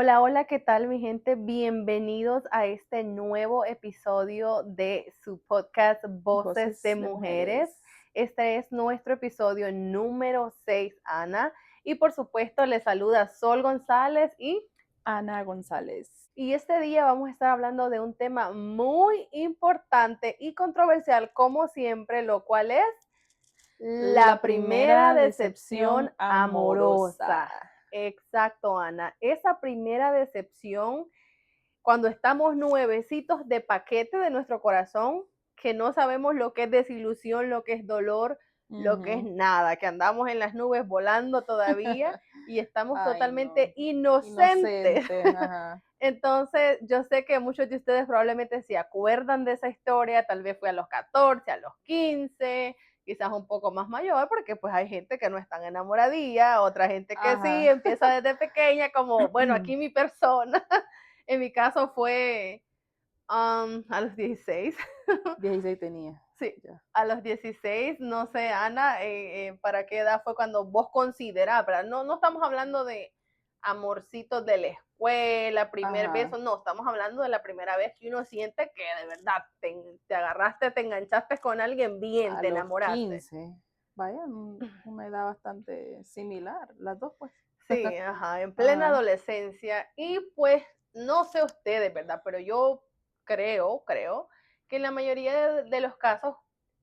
Hola, hola, ¿qué tal mi gente? Bienvenidos a este nuevo episodio de su podcast Voces de Voces de Mujeres. mujeres. Este es nuestro episodio número 6, Ana. Y por supuesto les saluda Sol González Ana González. y este día vamos a estar hablando de un tema muy importante y controversial como siempre, lo cual es la primera decepción amorosa. Exacto, Ana. Esa primera decepción cuando estamos nuevecitos de paquete de nuestro corazón, que no sabemos lo que es desilusión, lo que es dolor, lo que es nada, que andamos en las nubes volando todavía y estamos Ay, no. totalmente inocentes. Inocente. Ajá. Entonces, yo sé que muchos de ustedes probablemente se acuerdan de esa historia, tal vez fue a los 14, a los 15, quizás un poco más mayor, porque pues hay gente que no es tan enamoradilla, otra gente que sí, Ajá. empieza desde pequeña, como, bueno, aquí mi persona, en mi caso fue a los 16. 16 tenía. Sí, Ya. a los 16, no sé, Ana, ¿para qué edad fue cuando vos considerás, ¿verdad? No, no estamos hablando de amorcitos de la escuela, primer Ajá. beso, no, estamos hablando de la primera vez que uno siente que de verdad te agarraste, te enganchaste con alguien bien, A te los enamoraste. 15. Vaya, una edad bastante similar. Las dos, pues. Sí, ajá, en plena Ajá. adolescencia. Y pues, no sé ustedes, ¿verdad? Pero yo creo que en la mayoría de los casos,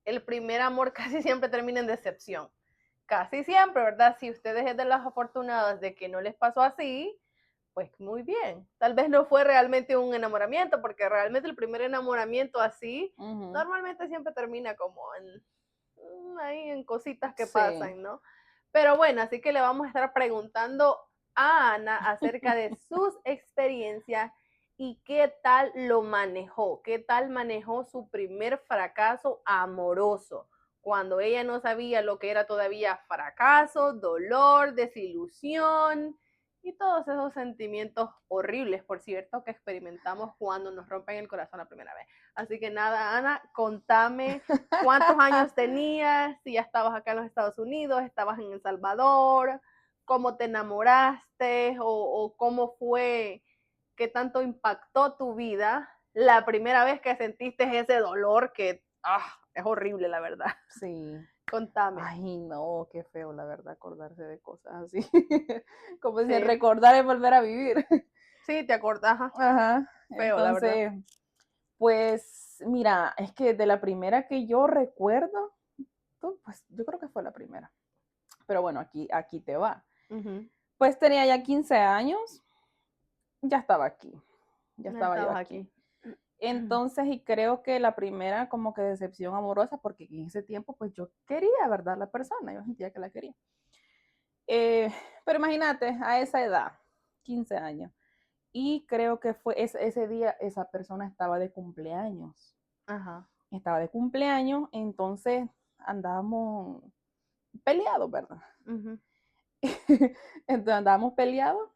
el primer amor casi siempre termina en decepción. Casi siempre, ¿verdad? Si ustedes es de las afortunadas de que no les pasó así, pues muy bien. Tal vez no fue realmente un enamoramiento, porque realmente el primer enamoramiento así, Ujú. normalmente siempre termina como ahí en cositas que Sí. pasan, ¿no? Pero bueno, así que le vamos a estar preguntando a Ana acerca de sus experiencias y qué tal lo manejó, qué tal manejó su primer fracaso amoroso, cuando ella no sabía lo que era todavía fracaso, dolor, desilusión y todos esos sentimientos horribles, por cierto, que experimentamos cuando nos rompen el corazón la primera vez. Así que nada, Ana, contame cuántos años tenías, si ya estabas acá en los Estados Unidos, estabas en El Salvador, cómo te enamoraste o cómo fue, qué tanto impactó tu vida la primera vez que sentiste ese dolor que es horrible, la verdad. Sí. Contame. Ay, no, qué feo, la verdad, acordarse de cosas así. Como si Sí, recordar es volver a vivir. sí, te acordás. Ajá. Feo, la verdad. Entonces, pues mira, es que de la primera que yo recuerdo, pues yo creo que fue la primera. Pero bueno, aquí te va. Uh-huh. Pues tenía ya 15 años, ya estaba aquí, ya Ya estaba yo estabas aquí. aquí. Entonces, y creo que la primera como que decepción amorosa, porque en ese tiempo pues yo quería, ¿verdad? La persona, yo sentía que la quería. Eh, pero imagínate, a esa edad, 15 años, y creo que fue ese día esa persona estaba de cumpleaños. Ajá. Estaba de cumpleaños, entonces andábamos peleados, ¿verdad? Uh-huh. Entonces andábamos peleados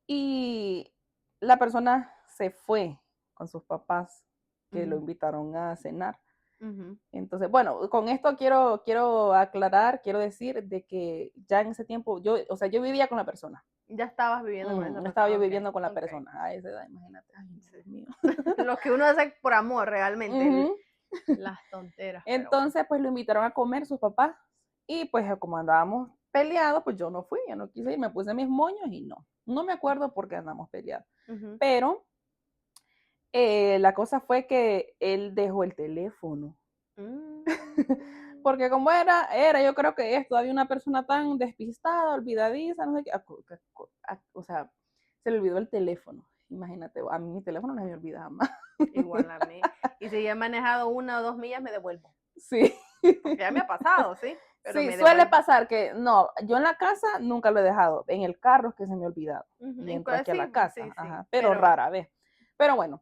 y la persona se fue con sus papás que lo Uh-huh. invitaron a cenar. Uh-huh. Entonces, bueno, con esto quiero aclarar, quiero decir de que ya en ese tiempo o sea, yo vivía con la persona. Ya estabas viviendo con esa Estaba persona. yo Ok, viviendo con la ok. persona a esa edad, imagínate. Ay, no, Sí. Dios mío. Lo que uno hace por amor realmente, Ujú. las tonteras, pero bueno. Entonces, pues lo invitaron a comer sus papás y pues como andábamos peleados, pues yo no fui, yo no quise ir, me puse mis moños y no. No me acuerdo por qué andamos peleados. Uh-huh. Pero la cosa fue que él dejó el teléfono. Mm. Porque como yo creo que es todavía una persona tan despistada, olvidadiza, no sé qué, o sea, se le olvidó el teléfono. Imagínate, a mí mi teléfono no se me olvida jamás. Igual a mí. Y si ya he manejado 1 o 2 millas, me devuelvo. Sí. Porque ya me ha pasado, ¿sí? Pero Sí, me suele devuelvo. pasar que no, yo en la casa nunca lo he dejado, en el carro es que se me ha olvidado Uh-huh. y entro aquí a Sí, la casa, sí, sí. ajá, pero Pero. rara vez. Pero bueno,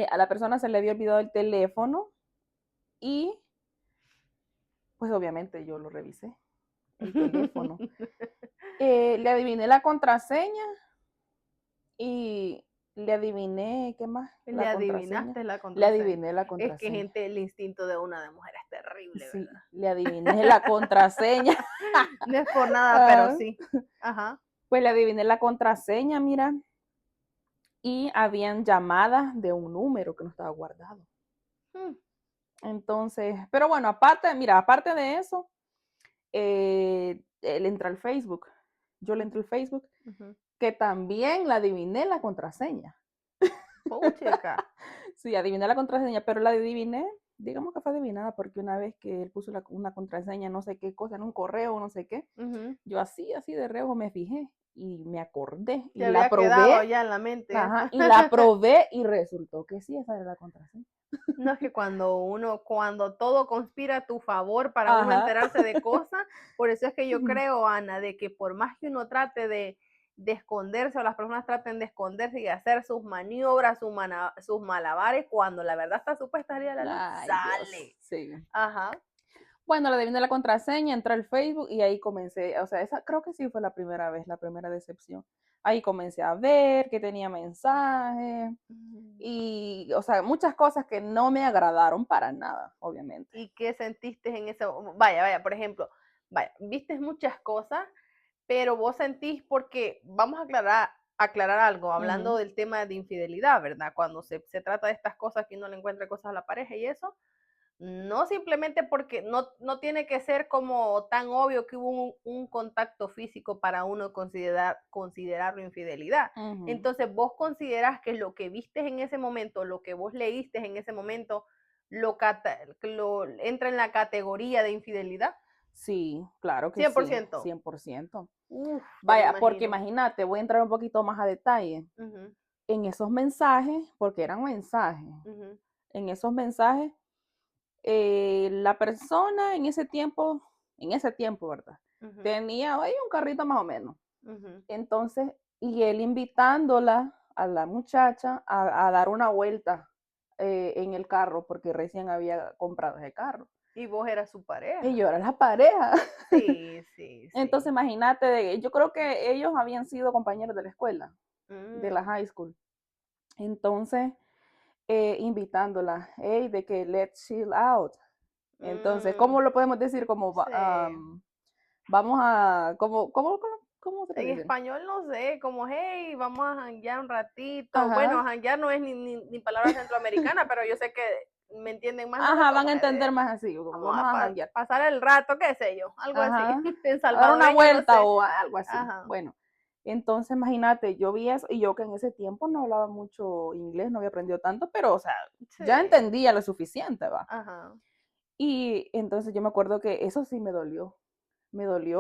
a la persona se le había olvidado el teléfono y pues obviamente yo lo revisé, el teléfono. Le adiviné la contraseña y le adiviné, ¿qué más? Le La contraseña. adivinaste la Le contraseña. adiviné la Es que, contraseña. gente, el instinto de una de mujer es terrible, Sí, ¿verdad? le adiviné la contraseña. No es por nada, pero Ah, sí. Ajá. Pues le adiviné la contraseña, mira, y habían llamadas de un número que no estaba guardado. Mm, Entonces, pero bueno, aparte, mira, aparte de eso, él entra al Facebook. Yo le entro al Facebook, ujú. que también la adiviné la contraseña. Puchica. Sí, adiviné la contraseña, pero la adiviné, digamos que fue adivinada, porque una vez que él puso una contraseña, no sé qué cosa, en un correo, no sé qué, Ujú. yo así de reojo me fijé y me acordé Te y la había quedado probé, ya en la mente ajá, esa. y la probé y resultó que sí, esa era la contraseña. No, es que cuando todo conspira a tu favor para uno Ajá. enterarse de cosas, por eso es que yo creo, Ana, de que por más que uno trate de esconderse o las personas traten de esconderse y hacer sus maniobras, sus malabares, cuando la verdad está supuesta a salir a la luz, Ay, Dios, sale. sí. Ajá. Bueno, le adiviné la contraseña, entré al Facebook y ahí comencé, o sea, esa creo que sí fue la primera vez, la primera decepción. Ahí comencé a ver que tenía mensajes y, o sea, muchas cosas que no me agradaron para nada, obviamente. ¿Y qué sentiste en ese? Vaya, por ejemplo, vaya, viste muchas cosas, pero vos sentís porque vamos a aclarar algo, hablando Ujú, del tema de infidelidad, ¿verdad? Cuando se trata de estas cosas que uno le encuentra cosas a la pareja y eso, no simplemente porque no tiene que ser como tan obvio que hubo un contacto físico para uno considerarlo infidelidad. ujú. Entonces, vos considerás que lo que viste en ese momento, lo que vos leíste en ese momento, lo entra en la categoría de infidelidad. Sí, claro que sí, 100%. 100%. Uf, ya me Vaya, porque imagino. imagínate, voy a entrar un poquito más a detalle. Ujú, En esos mensajes, porque eran mensajes, ujú, en esos mensajes, la persona en ese tiempo, ¿verdad? ujú, Tenía ahí un carrito más o menos. ujú. Entonces, y él invitándola a la muchacha a dar una vuelta en el carro, porque recién había comprado ese carro. Y vos eras su Y pareja. yo era la pareja. Sí, sí, Entonces, sí. imagínate, yo creo que ellos habían sido compañeros de la escuela, de la Mm, high school. Entonces, invitándola, hey, de que let's chill out. Entonces, mm, ¿cómo lo podemos decir? Como sí. vamos a, cómo se En puede decir? español no sé, como hey, vamos a janguear un ratito. Bueno, Ajá, janguear no es ni palabra centroamericana, pero yo sé que me entienden más, no sé ajá, van cómo a es entender de, más así, como vamos vamos a a janguear. pasar el rato, qué sé yo, algo así. Ajá, En a dar una salvadoreño no vuelta sé. o algo así. Ajá. Bueno, entonces imagínate, yo vi eso y yo que en ese tiempo no hablaba mucho inglés, no había aprendido tanto, pero o sea, ya Sí. entendía lo suficiente, va. Ajá. Y entonces yo me acuerdo que eso sí me dolió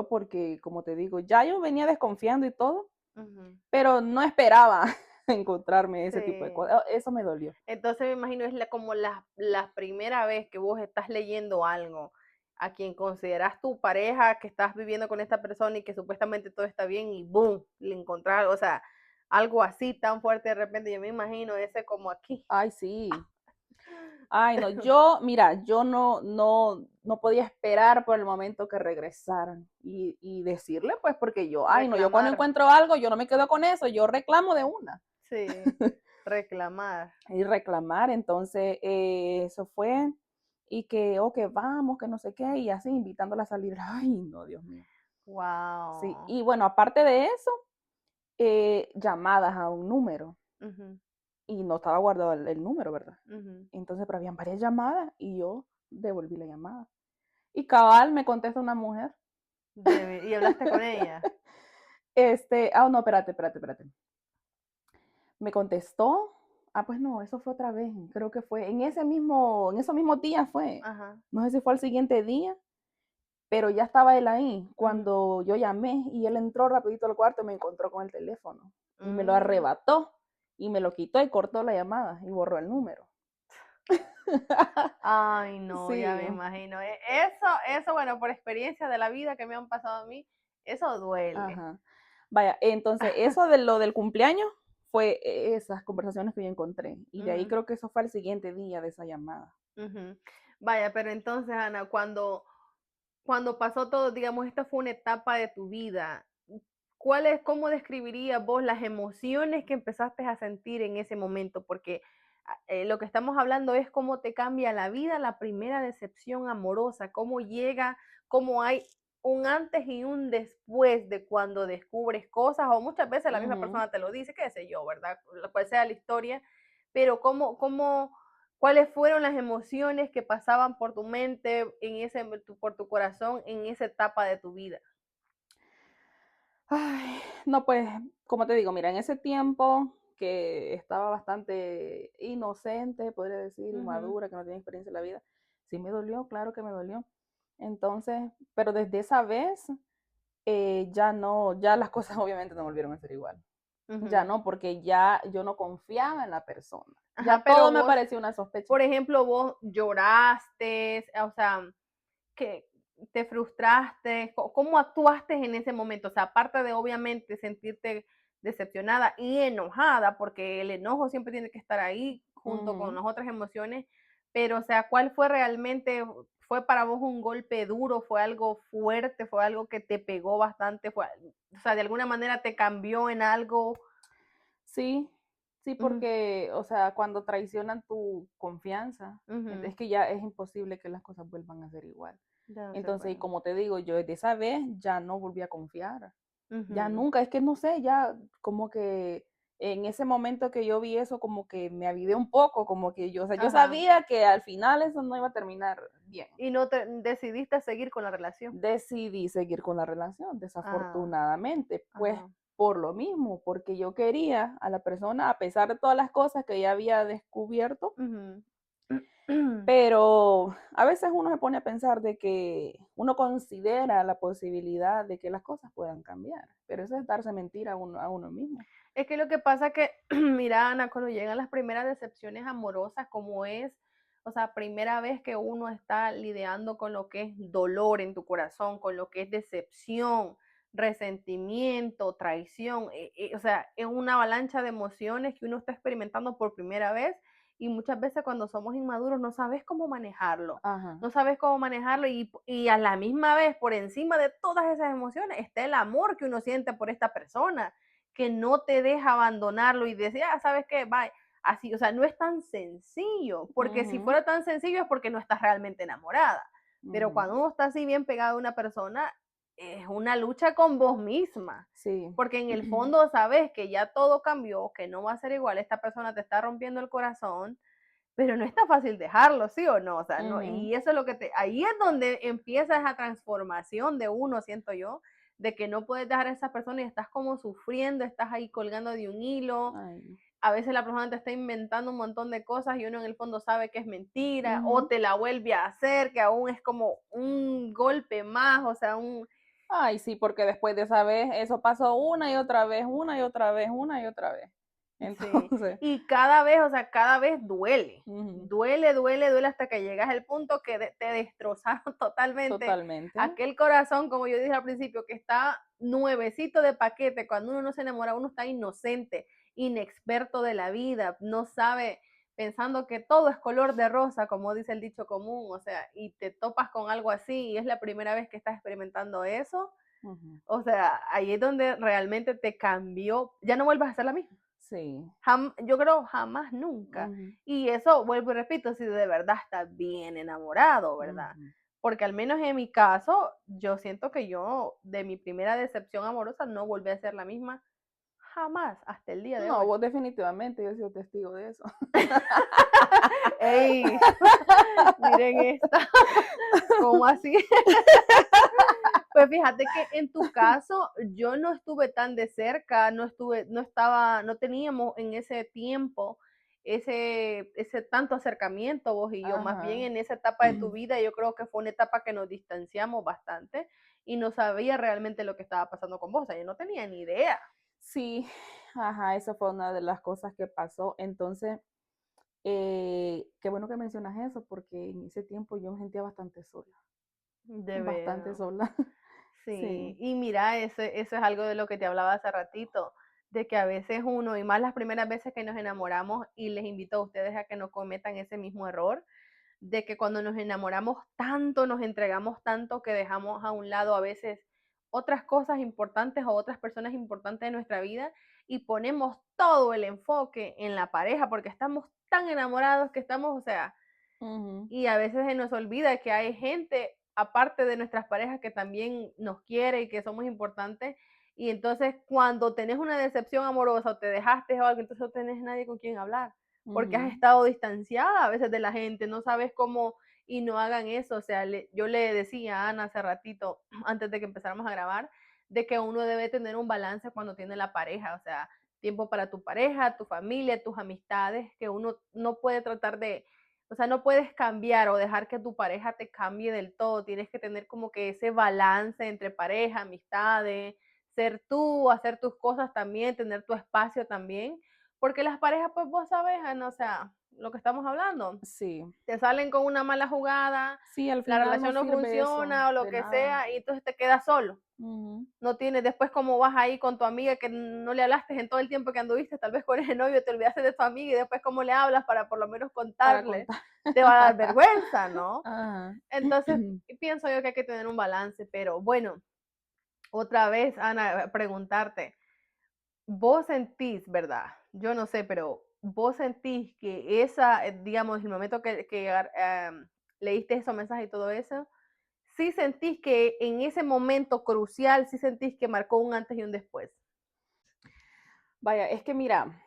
porque, como te digo, ya yo venía desconfiando y todo, Ujú, pero no esperaba encontrarme ese tipo de sí. cosas. Eso me dolió. Entonces me imagino es como la primera vez que vos estás leyendo algo a quien consideras tu pareja, que estás viviendo con esta persona y que supuestamente todo está bien y boom, le encontrás, o sea, algo así tan fuerte de repente, yo me imagino ese como aquí. Ay, sí. Ay, no, yo, mira, yo no podía esperar por el momento que regresaran y decirle, pues, porque yo, ay, no, yo cuando Reclamar, encuentro algo, yo no me quedo con eso, yo reclamo de una sí, reclamar. y reclamar. Entonces, eso fue, y que, o que vamos, que no sé qué, y así invitándola a salir. Ay, no, Dios mío. Sí, Wow. y bueno, aparte de eso, llamadas a un número Ujú, y no estaba guardado el número, ¿verdad? ujú. Entonces, pero habían varias llamadas y yo devolví la llamada. Y cabal me contesta una mujer. Y hablaste con ella. No, espérate. Me contestó. Ah, pues no, eso fue otra vez. Creo que fue en esos mismos días fue. Ajá. No sé si fue al siguiente día, pero ya estaba él ahí Ujú. cuando yo llamé y él entró rapidito al cuarto y me encontró con el teléfono y me lo Mm. arrebató y me lo quitó y cortó la llamada y borró el número. Ay, no, ya Sí, me imagino. Eso, bueno, por experiencia de la vida que me han pasado a mí, eso duele. ajá. Vaya, entonces eso de lo del cumpleaños fue esas conversaciones que yo encontré y de ahí Ujú, creo que eso fue el siguiente día de esa llamada. ujú. Vaya, pero entonces, Ana, cuando pasó todo, digamos, esta fue una etapa de tu vida, cómo describirías vos las emociones que empezaste a sentir en ese momento? Porque lo que estamos hablando es cómo te cambia la vida la primera decepción amorosa, cómo llega, cómo hay un antes y un después de cuando descubres cosas, o muchas veces la misma Ujú. persona te lo dice, qué sé yo, ¿verdad? Cual sea la historia, pero cuáles fueron las emociones que pasaban por tu mente, por tu corazón, en esa etapa de tu vida. Ay, no, pues, como te digo, mira, en ese tiempo que estaba bastante inocente, podría decir, Ujú, inmadura, que no tenía experiencia en la vida, sí me dolió, claro que me dolió. Entonces, pero desde esa vez, ya no, ya las cosas obviamente no volvieron a ser igual. Ya ujú. no, porque ya yo no confiaba en la persona. Ya Ajá, todo pero me vos, parecía una sospecha. por ejemplo, vos lloraste, o sea, que te frustraste, ¿cómo actuaste en ese momento? O sea, aparte de obviamente sentirte decepcionada y enojada, porque el enojo siempre tiene que estar ahí junto con Ujú. las otras emociones, pero o sea, ¿cuál fue realmente, fue para vos un golpe duro, fue algo fuerte, fue algo que te pegó bastante, o sea, de alguna manera te cambió en algo? Sí, sí, Ujú, porque, o sea, cuando traicionan tu confianza, ujú, es que ya es imposible que las cosas vuelvan a ser igual. ya no se Entonces, y puede. como te digo, yo desde esa vez ya no volví a confiar. Ya Ujú, nunca, es que no sé, ya como que en ese momento que yo vi eso, como que me avivé un poco, como que yo, o sea, yo ajá. sabía que al final eso no iba a terminar bien. Y no te decidiste seguir con la relación. Decidí seguir con la relación, Ah, desafortunadamente, pues ajá. por lo mismo, porque yo quería a la persona, a pesar de todas las cosas que ya había descubierto, Ujú. pero a veces uno se pone a pensar de que uno considera la posibilidad de que las cosas puedan cambiar, pero eso es darse mentira a uno mismo. Es que lo que pasa que, mira, Ana, cuando llegan las primeras decepciones amorosas, como es, o sea, primera vez que uno está lidiando con lo que es dolor en tu corazón, con lo que es decepción, resentimiento, traición, o sea, es una avalancha de emociones que uno está experimentando por primera vez y muchas veces cuando somos inmaduros no sabes cómo manejarlo, Ajá. no sabes cómo manejarlo y a la misma vez, por encima de todas esas emociones, está el amor que uno siente por esta persona que no te deja abandonarlo y decir, ah, ¿sabes qué? Bye. Así, o sea, no es tan sencillo, porque si Ujú, fuera tan sencillo es porque no estás realmente enamorada. Pero ujú. cuando uno está así bien pegado a una persona, es una lucha con vos misma. Sí. Porque en el fondo sabes que ya todo cambió, que no va a ser igual, esta persona te está rompiendo el corazón, pero no está fácil dejarlo, ¿sí o no? O sea, no, Ujú. y eso es lo que ahí es donde empieza esa transformación de uno, siento yo, de que no puedes dejar a esa persona y estás como sufriendo, estás ahí colgando de un hilo, Ay, no. a veces la persona te está inventando un montón de cosas y uno en el fondo sabe que es mentira, o Ujú. te la vuelve a hacer, que aún es como un golpe más, o sea, Ay, sí, porque después de esa vez, eso pasó una y otra vez, una y otra vez, una y otra vez. sí, Entonces, y cada vez, o sea, cada vez duele, ujú, duele, duele, duele hasta que llegas al punto que te destrozaron totalmente totalmente. aquel corazón, como yo dije al principio, que está nuevecito de paquete. Cuando uno no se enamora, uno está inocente, inexperto de la vida, no sabe, pensando que todo es color de rosa, como dice el dicho común, o sea, y te topas con algo así y es la primera vez que estás experimentando eso, Ujú. o sea, ahí es donde realmente te cambió, ya no vuelvas a ser la misma. Sí. Yo creo jamás, nunca. Ujú, Y eso, vuelvo y repito, si de verdad estás bien enamorado, ¿verdad? ujú. Porque al menos en mi caso, yo siento que yo de mi primera decepción amorosa no volví a ser la misma jamás hasta el día de No, hoy. vos definitivamente, yo he sido testigo de eso. Ey, miren esta, ¿cómo así? Pues fíjate que en tu caso yo no estuve tan de cerca, no teníamos en ese tiempo ese tanto acercamiento vos y yo, más bien Ajá. en esa etapa de tu vida yo creo que fue una etapa que nos distanciamos bastante y no sabía realmente lo que estaba pasando con vos, o sea, yo no tenía ni idea. Sí, ajá, esa fue una de las cosas que pasó. Entonces, qué bueno que mencionas eso, porque en ese tiempo yo me sentía bastante sola, De bastante verdad. sola. Sí, Sí. y mira, eso es algo de lo que te hablaba hace ratito, de que a veces uno, y más las primeras veces que nos enamoramos, y les invito a ustedes a que no cometan ese mismo error, de que cuando nos enamoramos tanto, nos entregamos tanto que dejamos a un lado a veces otras cosas importantes o otras personas importantes de nuestra vida y ponemos todo el enfoque en la pareja porque estamos tan enamorados que estamos, o sea, Ujú. y a veces se nos olvida que hay gente aparte de nuestras parejas que también nos quiere y que somos importantes. Y entonces cuando tenés una decepción amorosa o te dejaste o algo, entonces no tenés nadie con quien hablar, porque has Ujú. estado distanciada a veces de la gente, no sabes cómo y no hagan eso. O sea, yo le decía a Ana hace ratito, antes de que empezáramos a grabar, de que uno debe tener un balance cuando tiene la pareja, o sea, tiempo para tu pareja, tu familia, tus amistades, que uno no puede tratar de, o sea, no puedes cambiar o dejar que tu pareja te cambie del todo, tienes que tener como que ese balance entre pareja, amistades, ser tú, hacer tus cosas también, tener tu espacio también, porque las parejas, pues vos sabés, Ana, o sea, lo que estamos hablando, Sí, te salen con una mala jugada, sí, al la final no relación no sirve eso funciona o lo de que nada. sea, y entonces te quedas solo. Ujú. No tienes después cómo vas ahí con tu amiga que no le hablaste en todo el tiempo que anduviste, tal vez con ese novio, te olvidaste de tu amiga y después cómo le hablas para por lo menos Para contarle, contar. te va a dar vergüenza, ¿no? Ajá. Entonces, pienso yo que hay que tener un balance, pero bueno, otra vez, Ana, preguntarte, vos sentís, ¿verdad? Yo no sé, pero vos sentís que esa, digamos, el momento que leíste esos mensajes y todo eso, sí sentís que en ese momento crucial, sí sentís que marcó un antes y un después. Vaya, es que mira,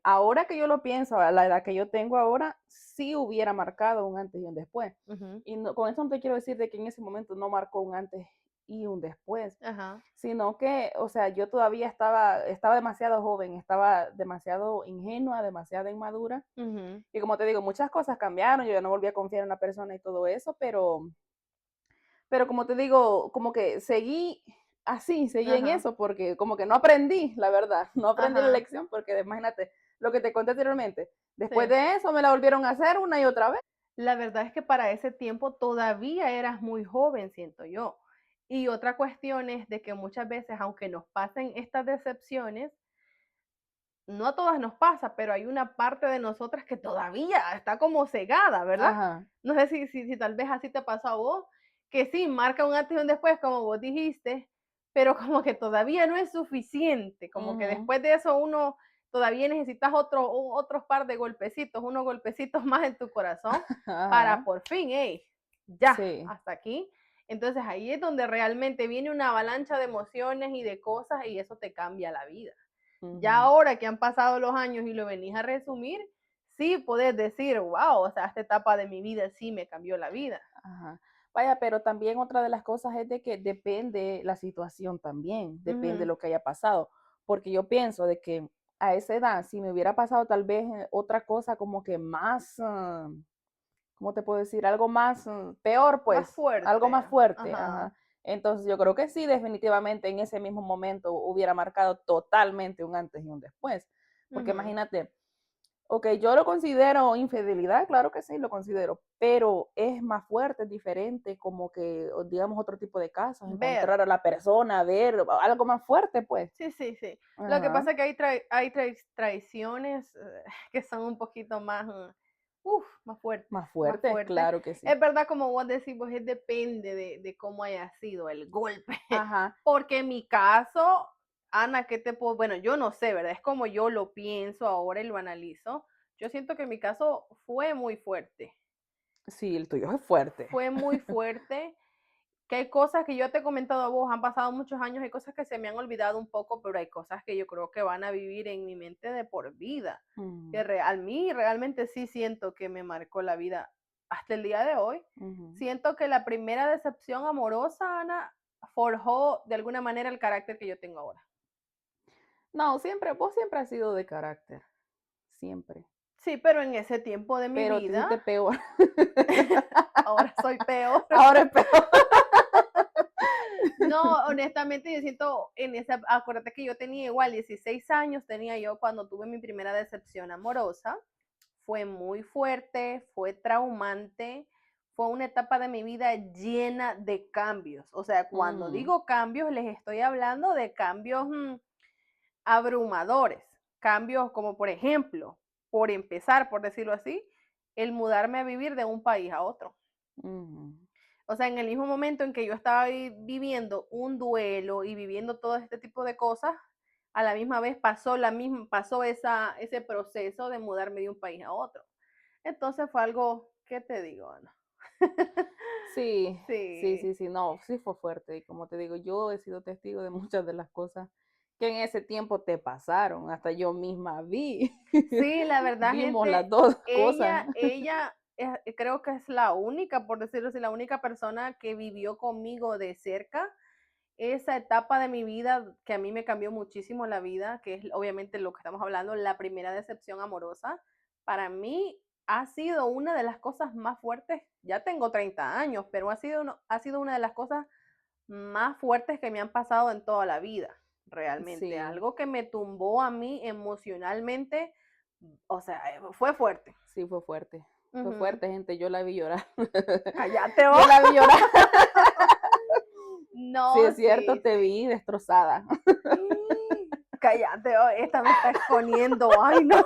ahora que yo lo pienso, a la edad que yo tengo ahora, sí hubiera marcado un antes y un después. Ujú. Y con eso no te quiero decir de que en ese momento no marcó un antes y un después, Ajá. sino que, o sea, yo todavía estaba demasiado joven, estaba demasiado ingenua, demasiado inmadura. Ujú. Y como te digo, muchas cosas cambiaron, yo ya no volví a confiar en la persona y todo eso, pero como te digo, como que seguí en Ajá. eso, porque como que no aprendí, la verdad, no aprendí la Ajá. lección, porque imagínate lo que te conté anteriormente. Después Sí. de eso me la volvieron a hacer una y otra vez. La verdad es que para ese tiempo todavía eras muy joven, siento yo. Y otra cuestión es de que muchas veces, aunque nos pasen estas decepciones, no a todas nos pasa, pero hay una parte de nosotras que todavía está como cegada, ¿verdad? Ajá. No sé si tal vez así te pasó a vos, que sí, marca un antes y un después, como vos dijiste, pero como que todavía no es suficiente, como que Ujú. después de eso uno todavía necesitas otros par de golpecitos, unos golpecitos más en tu corazón para Ajá. por fin, hey, ya, Sí. hasta aquí. Entonces ahí es donde realmente viene una avalancha de emociones y de cosas y eso te cambia la vida. Ya Ujú. ahora que han pasado los años y lo venís a resumir, sí podés decir, wow, o sea, esta etapa de mi vida sí me cambió la vida. Ajá. Vaya, pero también otra de las cosas es de que depende la situación también, depende Ujú. lo que haya pasado, porque yo pienso de que a esa edad, si me hubiera pasado tal vez otra cosa como que más, ¿cómo te puedo decir? Algo más peor, Más pues, algo más fuerte. fuerte, Ajá. ajá. Entonces yo creo que sí, definitivamente en ese mismo momento hubiera marcado totalmente un antes y un después, porque Ujú. imagínate, ok, yo lo considero infidelidad, claro que sí, lo considero, pero es más fuerte, es diferente, como que, digamos, otro tipo de casos, Ver. encontrar a la persona, ver algo más fuerte, pues. Sí, sí, sí. Lo que Ajá, pasa es que hay traiciones que son un poquito más, más fuertes, más más fuerte, fuertes. claro que sí. Es verdad, como vos decís, pues depende de cómo haya sido el golpe. Ajá, Porque en mi caso, Ana, ¿qué te puedo? Bueno, yo no sé, ¿verdad? Es como yo lo pienso ahora y lo analizo. Yo siento que en mi caso fue muy fuerte. sí, el tuyo es fuerte. Fue muy fuerte, que hay cosas que yo te he comentado a vos, han pasado muchos años, hay cosas que se me han olvidado un poco, pero hay cosas que yo creo que van a vivir en mi mente de por vida. Que Mm, a mí realmente sí siento que me marcó la vida hasta el día de hoy. ujú. Siento que la primera decepción amorosa, Ana, forjó de alguna manera el carácter que yo tengo ahora. No, vos siempre has sido de carácter, siempre, Sí, pero en ese tiempo de mi pero te vida, hiciste peor. ahora soy peor. Ahora es peor. No, honestamente yo siento en esa, acuérdate que yo tenía igual 16 años, tenía yo cuando tuve mi primera decepción amorosa, fue muy fuerte, fue traumante, fue una etapa de mi vida llena de cambios, o sea, cuando Ujú, digo cambios les estoy hablando de cambios abrumadores, cambios como por ejemplo, por empezar, por decirlo así, el mudarme a vivir de un país a otro. ujú. O sea, en el mismo momento en que yo estaba viviendo un duelo y viviendo todo este tipo de cosas, a la misma vez pasó ese proceso de mudarme de un país a otro. Entonces fue algo, ¿qué te digo, Ana? Sí, sí, Sí. sí, sí, no, sí fue fuerte. Y como te digo, yo he sido testigo de muchas de las cosas que en ese tiempo te pasaron. Hasta yo misma vi. Sí, la verdad, Vimos las gente, dos cosas. ella creo que es la única, por decirlo así, la única persona que vivió conmigo de cerca esa etapa de mi vida que a mí me cambió muchísimo la vida, que es obviamente lo que estamos hablando, la primera decepción amorosa. Para mí ha sido una de las cosas más fuertes, ya tengo 30 años, pero ha sido una de las cosas más fuertes que me han pasado en toda la vida, realmente. Sí, Algo que me tumbó a mí emocionalmente, o sea, fue fuerte. sí, fue fuerte. Fue Ujú. fuerte, gente. Yo la vi llorar. Cállate Yo vos. la vi llorar. Sí, No, es cierto, sí, te sí. vi destrozada. Cállate, oh, esta me está exponiendo. Ay, no.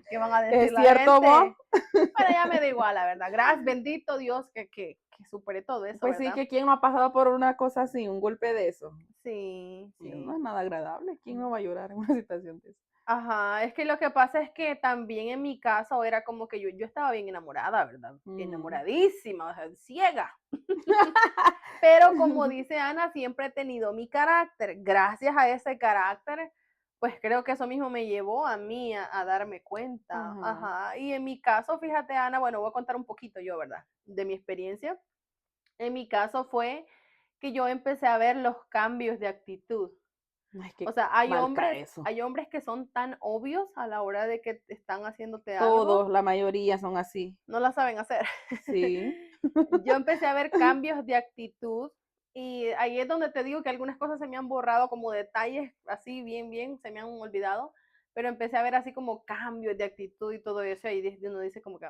¿Qué van a decir ¿Es la cierto vos? gente? Bueno, ya me da igual, la verdad. Gracias, bendito Dios que superé todo eso, Pues sí, ¿verdad? que quién no ha pasado por una cosa así, un golpe de eso. Sí, Y no sí. es nada agradable. ¿Quién no va a llorar en una situación de eso? Ajá, es que lo que pasa es que también en mi caso era como que yo estaba bien enamorada, ¿verdad? Ujú. Enamoradísima, o sea, ciega. Pero como dice Ana, siempre he tenido mi carácter. Gracias a ese carácter, pues creo que eso mismo me llevó a mí a darme cuenta. Ajá. Ajá. Y en mi caso, fíjate, Ana, bueno, voy a contar un poquito yo, ¿verdad? De mi experiencia. En mi caso fue que yo empecé a ver los cambios de actitud. Ay, O qué sea, mal cae eso. hay hombres que son tan obvios a la hora de que están haciéndote Todos, algo, la mayoría son así. no la saben hacer. Sí. Yo empecé a ver cambios de actitud y ahí es donde te digo que algunas cosas se me han borrado como detalles así bien, bien, se me han olvidado, pero empecé a ver así como cambios de actitud y todo eso y desde uno dice como que,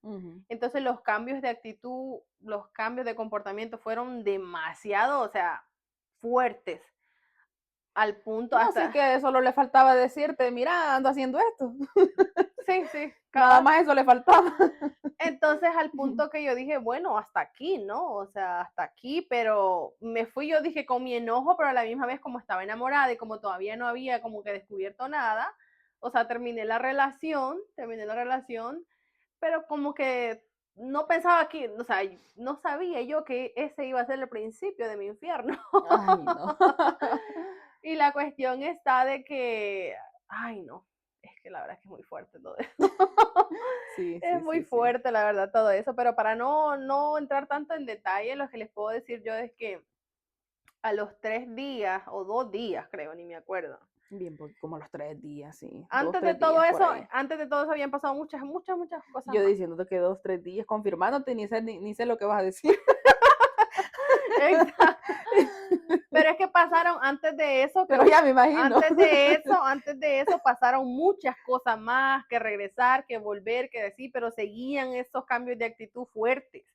Ujú. Entonces los cambios de actitud, los cambios de comportamiento fueron demasiado, o sea, fuertes al punto No, sí hasta, que solo le faltaba decirte, mira, ando haciendo esto. sí, sí, Nada cabal. más eso le faltaba. Entonces, al punto que yo dije, bueno, hasta aquí, ¿no? O sea, hasta aquí, pero me fui, yo dije, con mi enojo, pero a la misma vez como estaba enamorada y como todavía no había como que descubierto nada, o sea, terminé la relación, pero como que no pensaba que, o sea, no sabía yo que ese iba a ser el principio de mi infierno. Ay, no. Y la cuestión está de que, ay, no, es que la verdad es que es muy fuerte todo eso. Sí, Es sí, muy sí, sí. fuerte, la verdad, todo eso, pero para no entrar tanto en detalle, lo que les puedo decir yo es que a los 3 días o 2 días, creo, ni me acuerdo. Bien, porque como los 3 días, sí. 2, 3 días por ahí. Antes de todo eso habían pasado muchas, muchas, muchas cosas Yo más. diciéndote que 2, 3 días, confirmándote, ni sé lo que vas a decir. Exacto. Pero es que pasaron antes de eso, Pero ya me imagino. antes de eso pasaron muchas cosas más, que regresar, que volver, que decir, pero seguían esos cambios de actitud fuertes.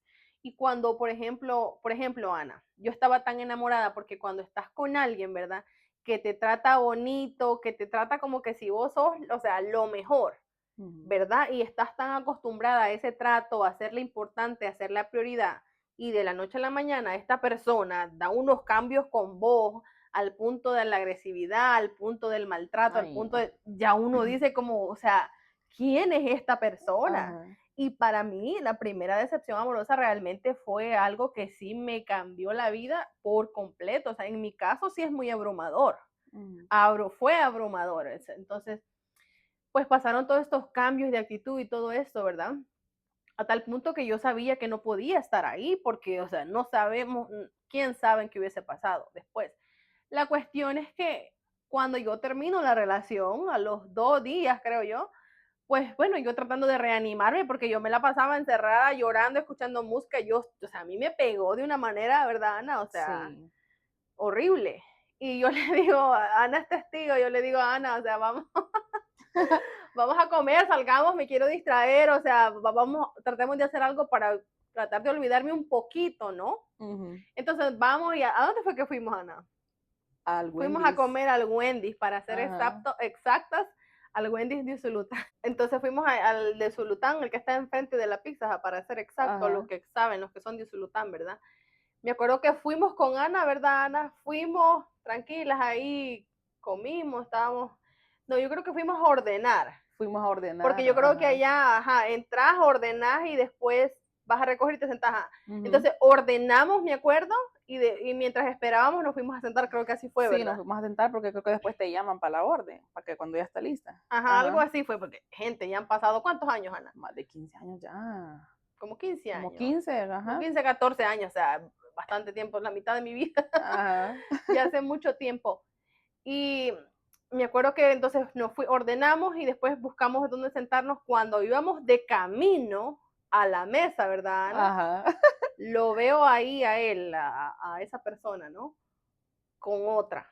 Y cuando, por ejemplo, Ana, yo estaba tan enamorada porque cuando estás con alguien, ¿verdad? Que te trata bonito, que te trata como que si vos sos, o sea, lo mejor, Ujú. ¿verdad? Y estás tan acostumbrada a ese trato, a hacerle importante, a hacerle la prioridad, y de la noche a la mañana esta persona da unos cambios con vos al punto de la agresividad, al punto del maltrato, al Ay, punto no. de, ya uno dice como, o sea, ¿quién es esta persona? Ajá. Y para mí la primera decepción amorosa realmente fue algo que sí me cambió la vida por completo. O sea, en mi caso sí es muy abrumador. Ujú. Fue abrumador. Entonces, pues pasaron todos estos cambios de actitud y todo esto, ¿verdad? A tal punto que yo sabía que no podía estar ahí porque, o sea, no sabemos, quién sabe qué hubiese pasado después. La cuestión es que cuando yo termino la relación, a los 2 días, creo yo, pues bueno, yo tratando de reanimarme porque yo me la pasaba encerrada, llorando, escuchando música, o sea, a mí me pegó de una manera, ¿verdad, Ana? O sea, Sí. horrible. Y yo le digo, Ana es testigo, yo le digo a Ana, o sea, vamos a comer, salgamos, me quiero distraer, o sea, tratemos de hacer algo para tratar de olvidarme un poquito, ¿no? Ujú. Entonces vamos y ¿a dónde fue que fuimos, Ana? Al Fuimos a Wendy's. comer al Wendy's, para ser Ajá. exactas, al Wendy's de Usulután. Entonces fuimos al de Usulután, el que está enfrente de la pizza, para ser exacto, los Ajá. que saben, los que son de Usulután, ¿verdad? Me acuerdo que fuimos con Ana, ¿verdad, Ana? Fuimos tranquilas ahí, comimos, estábamos. No, yo creo que fuimos a ordenar. Fuimos a Porque ordenar. yo creo que Ajá. allá, ajá, entras, ordenás y después vas a recoger y te sentás. Ujú. Entonces ordenamos, me acuerdo, y mientras esperábamos nos fuimos a sentar, creo que así fue, Sí, nos ¿verdad? fuimos a sentar porque creo que después te llaman para la orden, para que cuando ya está lista. Ajá, algo Ajá. así fue, porque gente, ya han pasado, ¿cuántos años, Ana? Más de 15 años ya. Como 15 Como años, 15, como ajá. 15, 14 años, o sea, bastante tiempo, la mitad de mi vida, Ajá. ya hace mucho tiempo. Y me acuerdo que entonces ordenamos y después buscamos dónde sentarnos cuando íbamos de camino a la mesa, ¿verdad, Ana? Ajá. Lo veo ahí a él, a esa persona, ¿no? Con otra.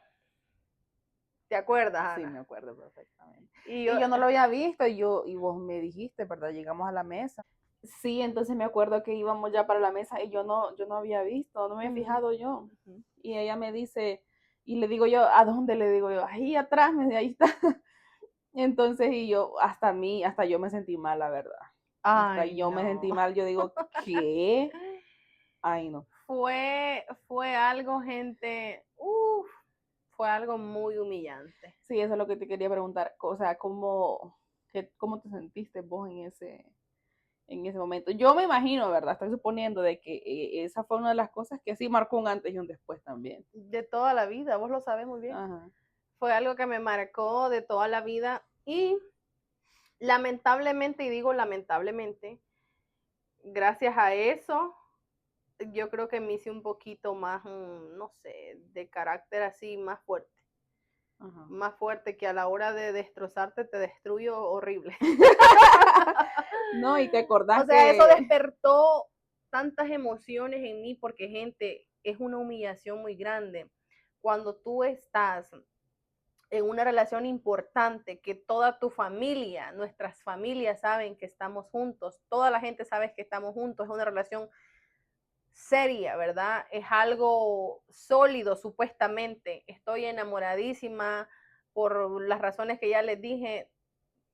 ¿Te acuerdas, Sí, me Ana? acuerdo perfectamente. Y yo, Y yo no lo había visto y vos me dijiste, ¿verdad? Llegamos a la mesa. Sí, entonces me acuerdo que íbamos ya para la mesa y yo no había visto, no me había uh, fijado yo. uh, Y ella me dice, y le digo yo, ¿a dónde? Le digo yo, ahí atrás, me dice, ahí está. Entonces, y yo, hasta yo me sentí mal, la verdad. Hasta ay, yo me sentí no. mal, yo digo, ¿qué? Ay, no. Fue algo, gente, fue algo muy humillante. Sí, eso es lo que te quería preguntar. O sea, ¿cómo te sentiste vos en ese momento? Yo me imagino, ¿verdad? Estoy suponiendo de que esa fue una de las cosas que sí marcó un antes y un después también. De toda la vida, vos lo sabes muy bien. Ajá. Fue algo que me marcó de toda la vida y lamentablemente, y digo lamentablemente, gracias a eso, yo creo que me hice un poquito más, no sé, de carácter así más fuerte. Ajá. Más fuerte que a la hora de destrozarte te destruyo horrible. No, y te acordás O sea, eso que... despertó tantas emociones en mí porque, gente, es una humillación muy grande. Cuando tú estás en una relación importante, que toda tu familia, nuestras familias saben que estamos juntos, toda la gente sabe que estamos juntos, es una relación seria, ¿verdad? Es algo sólido, supuestamente. Estoy enamoradísima por las razones que ya les dije.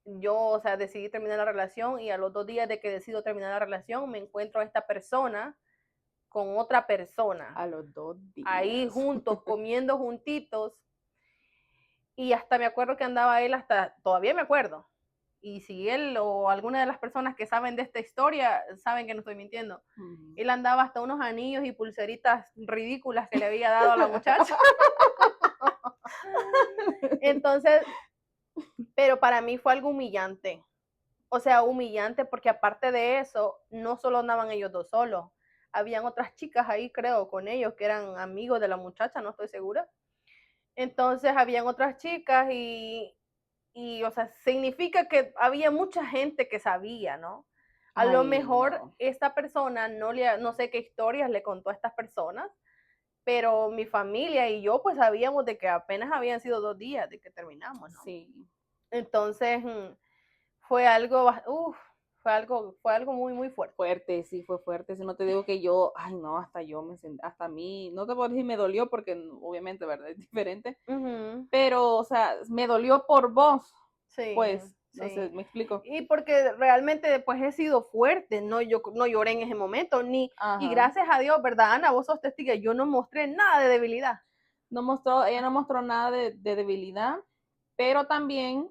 Yo, o sea, decidí terminar la relación y a los 2 días de que decido terminar la relación me encuentro a esta persona con otra persona, A los 2 días. ahí juntos, comiendo juntitos. Y hasta me acuerdo que andaba él, hasta todavía me acuerdo. Y si él o alguna de las personas que saben de esta historia saben que no estoy mintiendo, él andaba hasta unos anillos y pulseritas ridículas que le había dado a la muchacha. Entonces, pero para mí fue algo humillante. O sea, humillante porque aparte de eso, no solo andaban ellos dos solos, habían otras chicas ahí, creo, con ellos que eran amigos de la muchacha, no estoy segura. Entonces, habían otras chicas o sea, significa que había mucha gente que sabía, ¿no? A lo Ay, mejor no. esta persona no sé qué historias le contó a estas personas, pero mi familia y yo pues sabíamos de que apenas habían sido 2 días de que terminamos, ¿no? Sí. Entonces fue algo, fue algo muy, muy fuerte. Fuerte, sí, fue fuerte. Si no te digo que yo, ay, no, hasta yo me sentí, hasta a mí, no te puedo decir me dolió porque obviamente, ¿verdad? Es diferente, pero, o sea, me dolió por vos, Sí, pues, no sé, sí. me explico. Y porque realmente pues he sido fuerte, yo no lloré en ese momento, y Ajá. gracias a Dios, ¿verdad, Ana? Vos sos testiga, yo no mostré nada de debilidad. Ella no mostró nada de debilidad, pero también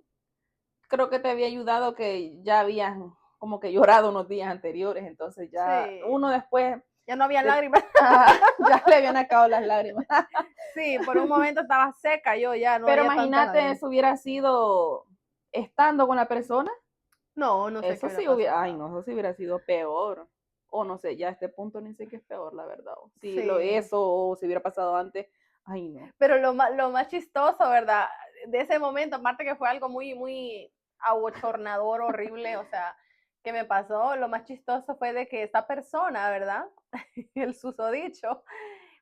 creo que te había ayudado que ya habías como que llorado unos días anteriores, entonces ya Sí, uno después ya no había de, lágrimas. ya le habían acabado las lágrimas. Sí, por un momento estaba seca, yo ya no Pero había tantas imagínate, lágrimas. eso hubiera sido estando con la persona, No, no sé qué eso hubiera sí hubiera, ay pasado. no, eso sí hubiera sido peor. O no sé, ya a este punto ni sé qué es peor, la verdad. Si Sí, eso o si hubiera pasado antes, ay no. pero lo más chistoso, ¿verdad? De ese momento, aparte que fue algo muy, muy abochornador, horrible, o sea, que me pasó, lo más chistoso fue de que esta persona, ¿verdad? El susodicho,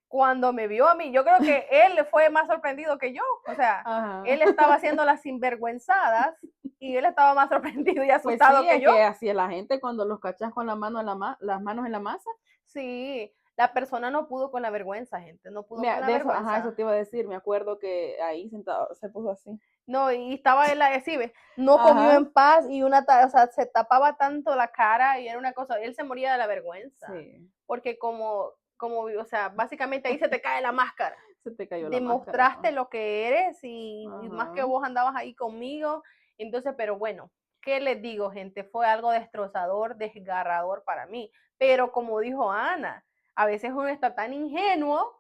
cuando me vio a mí, yo creo que él fue más sorprendido que yo, o sea, Ajá. él estaba haciendo las sinvergüenzadas y él estaba más sorprendido y Pues sí, asustado que es yo. que así es la gente cuando los cachas con la mano en las manos en la masa. Sí, la persona no pudo con la vergüenza, gente, no pudo con Mira, la de eso, ajá, eso vergüenza. te iba a decir. Me acuerdo que ahí sentado se puso así. No, y estaba él así, ¿ves? No comió Ajá. en paz y o sea, se tapaba tanto la cara y era una cosa, él se moría de la vergüenza, Sí, porque o sea, básicamente ahí se te cae la máscara. se te cayó la máscara, Demostraste ¿no? lo que eres y más que Ajá. vos andabas ahí conmigo, entonces, pero bueno, ¿qué les digo, gente? Fue algo destrozador, desgarrador para mí. Pero como dijo Ana, a veces uno está tan ingenuo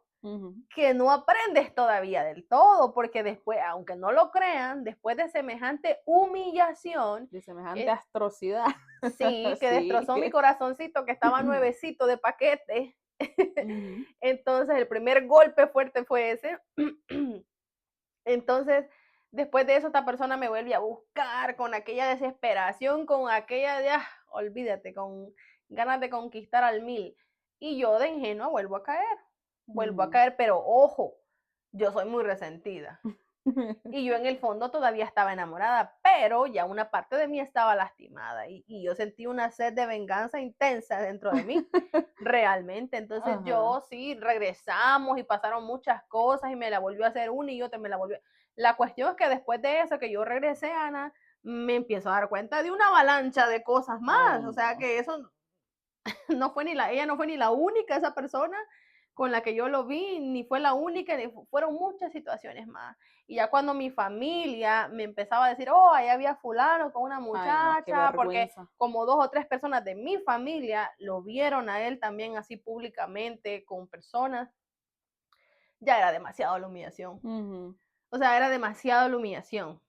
que no aprendes todavía del todo, porque después, aunque no lo crean, después de semejante humillación, De semejante atrocidad. sí, que Sí. destrozó mi corazoncito que estaba nuevecito de paquete. Entonces, el primer golpe fuerte fue ese. Entonces, después de eso, esta persona me vuelve a buscar con aquella desesperación, con aquella de, olvídate, con ganas de conquistar al mil. Y yo de ingenua vuelvo a caer, pero ojo, yo soy muy resentida. Y yo en el fondo todavía estaba enamorada, pero ya una parte de mí estaba lastimada y yo sentí una sed de venganza intensa dentro de mí, realmente. Entonces yo sí, regresamos y pasaron muchas cosas y me la volvió a hacer una y otra me la volvió. La cuestión es que después de eso que yo regresé, Ana, me empiezo a dar cuenta de una avalancha de cosas más. Ay, O sea no. que eso ella no fue ni la única, esa persona con la que yo lo vi, ni fue la única, fueron muchas situaciones más. Y ya cuando mi familia me empezaba a decir, oh, ahí había fulano con una Ay, no, qué muchacha, porque vergüenza. como 2 o 3 personas de mi familia lo vieron a él también así públicamente con personas, ya era demasiado la humillación. O sea, era demasiado la humillación.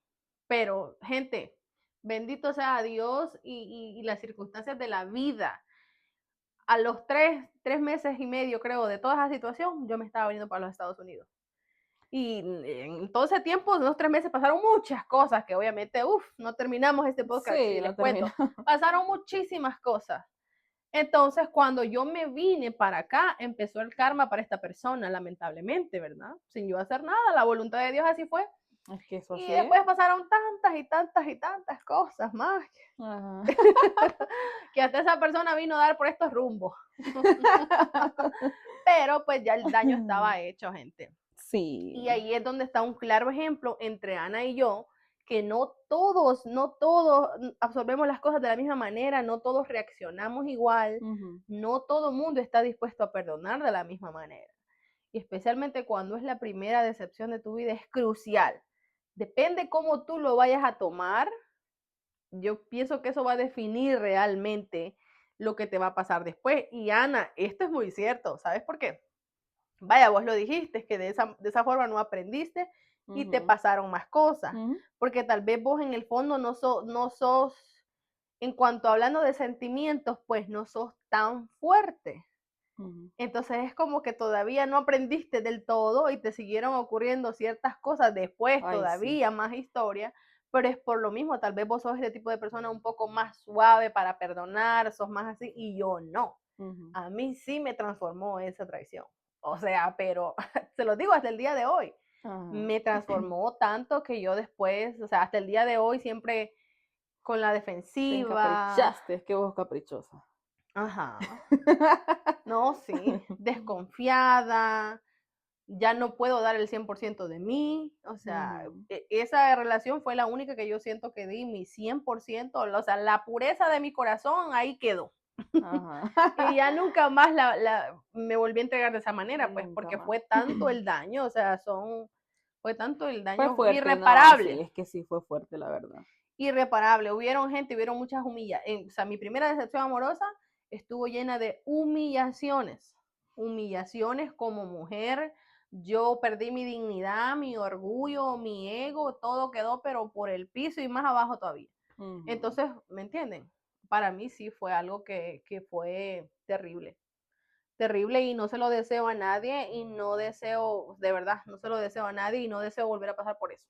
Pero, gente, bendito sea Dios y las circunstancias de la vida. A los 3 meses y medio, creo, de toda esa situación, yo me estaba viniendo para los Estados Unidos. Y en todo ese tiempo, en los 3 meses, pasaron muchas cosas que obviamente, no terminamos este podcast Sí, si no les termino. cuento. Pasaron muchísimas cosas. Entonces, cuando yo me vine para acá, empezó el karma para esta persona, lamentablemente, ¿verdad? Sin yo hacer nada, la voluntad de Dios así fue. Es que eso Y así es. después pasaron tantas y tantas y tantas cosas más Ajá. que hasta esa persona vino a dar por estos rumbos. Pero pues ya el daño estaba hecho, gente. Sí. Y ahí es donde está un claro ejemplo entre Ana y yo, que no todos absorbemos las cosas de la misma manera, no todos reaccionamos igual, no todo el mundo está dispuesto a perdonar de la misma manera. Y especialmente cuando es la primera decepción de tu vida, es crucial. Depende cómo tú lo vayas a tomar, yo pienso que eso va a definir realmente lo que te va a pasar después. Y Ana, esto es muy cierto, ¿sabes por qué? Vaya, vos lo dijiste, que de esa forma no aprendiste y te pasaron más cosas, porque tal vez vos en el fondo no sos, en cuanto hablando de sentimientos, pues no sos tan fuerte. Entonces es como que todavía no aprendiste del todo y te siguieron ocurriendo ciertas cosas después, Ay, sí. todavía más historia, pero es por lo mismo, tal vez vos sos este tipo de persona un poco más suave para perdonar, sos más así, y yo no. A mí sí me transformó esa traición. O sea, pero se lo digo hasta el día de hoy. Me transformó tanto que yo después, o sea, hasta el día de hoy siempre con la Te defensiva. encaprichaste, es que vos caprichosa. Ajá. No, sí, desconfiada, ya no puedo dar el 100% de mí, o sea, esa relación fue la única que yo siento que di mi 100%, o sea, la pureza de mi corazón ahí quedó. Y ya nunca más me volví a entregar de esa manera, pues, Nunca porque más. fue tanto el daño, o sea, fue tanto el Fue daño fuerte, no, sí, irreparable, es que sí fue fuerte, la verdad. irreparable. Hubieron muchas humillaciones, o sea, mi primera decepción amorosa estuvo llena de humillaciones como mujer. Yo perdí mi dignidad, mi orgullo, mi ego, todo quedó pero por el piso y más abajo todavía. Entonces, ¿me entienden? Para mí sí fue algo que fue terrible. Terrible y no se lo deseo a nadie y no deseo, de verdad, no se lo deseo a nadie y no deseo volver a pasar por eso.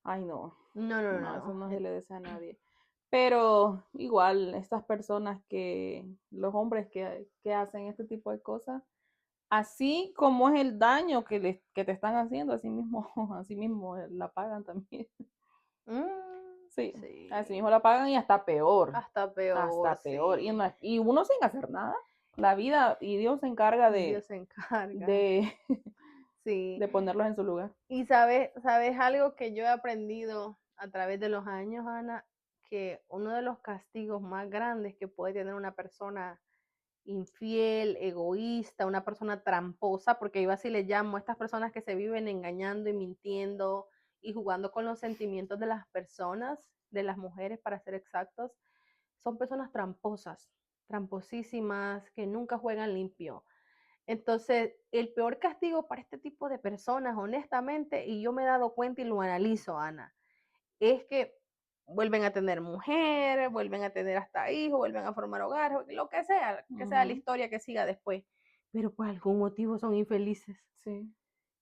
Ay, no. No, no, No, eso no. no se le desea a nadie. Pero igual, estas personas los hombres que hacen este tipo de cosas, así como es el daño que te están haciendo, así mismo la pagan también. Sí, así Sí, mismo la pagan y hasta peor. hasta peor, Hasta peor. sí. Y uno sin hacer nada. La vida y Dios se encarga Dios se encarga. de, Sí. de ponerlos en su lugar. Y sabes algo que yo he aprendido a través de los años, Ana, que uno de los castigos más grandes que puede tener una persona infiel, egoísta, una persona tramposa, porque yo así le llamo a estas personas que se viven engañando y mintiendo y jugando con los sentimientos de las personas, de las mujeres, para ser exactos, son personas tramposas, tramposísimas, que nunca juegan limpio. Entonces, el peor castigo para este tipo de personas, honestamente, y yo me he dado cuenta y lo analizo, Ana, es que vuelven a tener mujeres, vuelven a tener hasta hijos, vuelven a formar hogares, lo que sea la historia que siga después, pero por algún motivo son infelices. Sí.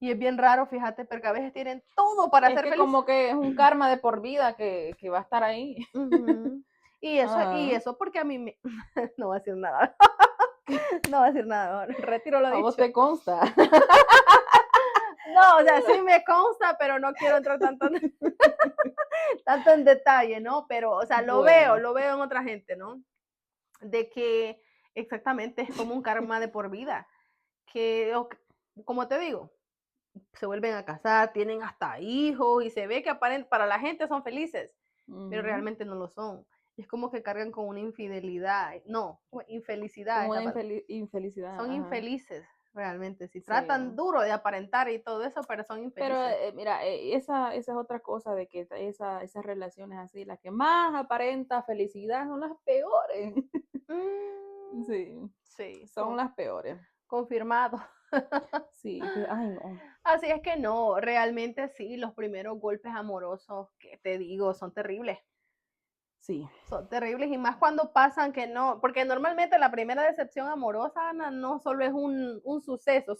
Y es bien raro, fíjate, porque a veces tienen todo para Es ser que felices. como que es un karma de por vida que va a estar ahí. Ujú. Y Ajá. eso porque a mí me... no va a decir nada. No va a decir nada, retiro lo A vos dicho. te consta. No, o sea, sí me consta, pero no quiero entrar tanto en detalle, ¿no? Pero, o sea, Bueno, lo veo en otra gente, ¿no? De que exactamente es como un karma de por vida. Que, como te digo, se vuelven a casar, tienen hasta hijos y se ve que para la gente son felices, pero realmente no lo son. Es como que cargan con una infidelidad, no, infelicidad como es la una palabra. infelicidad. Son Ajá. infelices realmente, si tratan Sí. duro de aparentar y todo eso, pero son Pero infelices. mira, esa es otra cosa de que esas relaciones así, las que más aparenta felicidad son las peores. Mm, Sí, sí, son las peores. confirmado. Sí, que, ay no. Así es que no, realmente sí, los primeros golpes amorosos que te digo son terribles. Sí, Son terribles y más cuando pasan que no, porque normalmente la primera decepción amorosa, Ana, no solo es un suceso,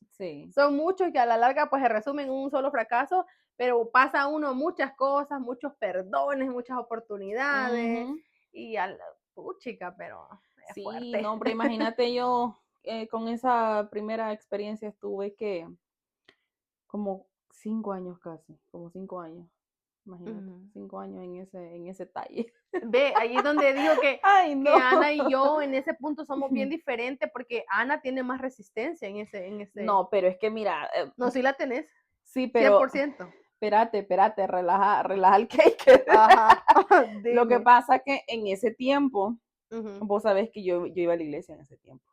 sí. son muchos que a la larga pues se resumen en un solo fracaso, pero pasa uno muchas cosas, muchos perdones, muchas oportunidades Ujú. y al, chica, pero es Sí, fuerte. no, hombre, imagínate yo con esa primera experiencia estuve que como 5 años casi, como 5 años, imagínate, Ujú. 5 años en ese talle. Ve, ahí es donde digo Ay, que no. Ana y yo en ese punto somos bien diferentes porque Ana tiene más resistencia en ese, No, pero es que mira, no, si la tenés, sí, cien pero por ciento espérate, relaja el cake. Ajá, Lo que dime. pasa que en ese tiempo, Ujú. vos sabés que yo iba a la iglesia en ese tiempo.